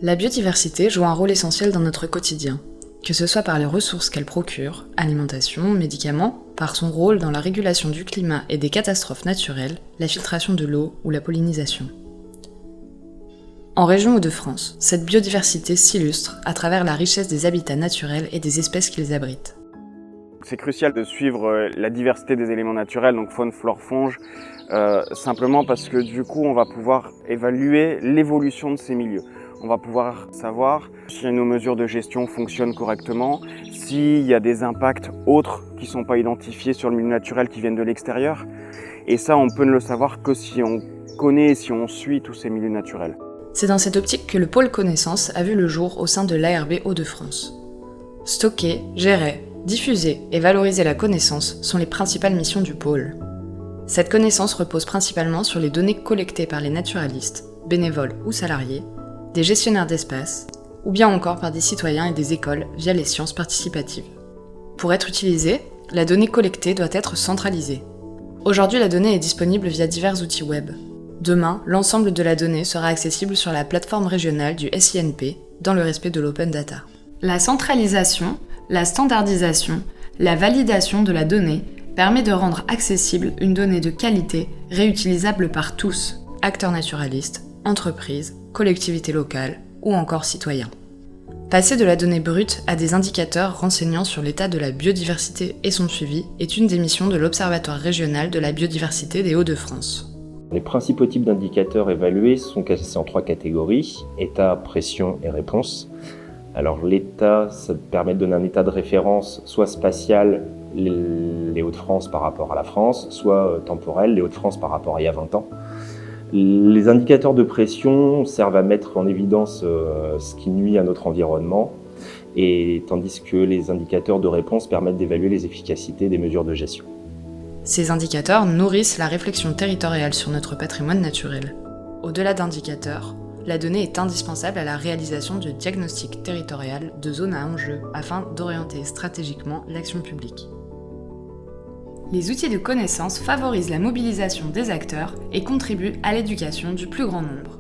La biodiversité joue un rôle essentiel dans notre quotidien, que ce soit par les ressources qu'elle procure, alimentation, médicaments, par son rôle dans la régulation du climat et des catastrophes naturelles, la filtration de l'eau ou la pollinisation. En région Hauts-de-France, cette biodiversité s'illustre à travers la richesse des habitats naturels et des espèces qu'ils abritent. C'est crucial de suivre la diversité des éléments naturels, donc faune, flore, fonge, simplement parce que du coup on va pouvoir évaluer l'évolution de ces milieux. On va pouvoir savoir si nos mesures de gestion fonctionnent correctement, s'il y a des impacts autres qui ne sont pas identifiés sur le milieu naturel qui viennent de l'extérieur. Et ça, on peut ne le savoir que si on connaît et si on suit tous ces milieux naturels. C'est dans cette optique que le pôle connaissance a vu le jour au sein de l'ARB Hauts-de-France. Stocker, gérer, diffuser et valoriser la connaissance sont les principales missions du pôle. Cette connaissance repose principalement sur les données collectées par les naturalistes, bénévoles ou salariés, des gestionnaires d'espaces, ou bien encore par des citoyens et des écoles via les sciences participatives. Pour être utilisée, la donnée collectée doit être centralisée. Aujourd'hui, la donnée est disponible via divers outils web. Demain, l'ensemble de la donnée sera accessible sur la plateforme régionale du SINP, dans le respect de l'open data. La centralisation, la standardisation, la validation de la donnée permet de rendre accessible une donnée de qualité réutilisable par tous, acteurs naturalistes, entreprises, collectivités locales ou encore citoyens. Passer de la donnée brute à des indicateurs renseignant sur l'état de la biodiversité et son suivi est une des missions de l'Observatoire régional de la biodiversité des Hauts-de-France. Les principaux types d'indicateurs évalués sont classés en 3 catégories, état, pression et réponse. Alors l'état, ça permet de donner un état de référence, soit spatial, les Hauts-de-France par rapport à la France, soit temporel, les Hauts-de-France par rapport à il y a 20 ans. Les indicateurs de pression servent à mettre en évidence ce qui nuit à notre environnement, et tandis que les indicateurs de réponse permettent d'évaluer les efficacités des mesures de gestion. Ces indicateurs nourrissent la réflexion territoriale sur notre patrimoine naturel. Au-delà d'indicateurs, la donnée est indispensable à la réalisation du diagnostic territorial de zones à enjeu afin d'orienter stratégiquement l'action publique. Les outils de connaissance favorisent la mobilisation des acteurs et contribuent à l'éducation du plus grand nombre.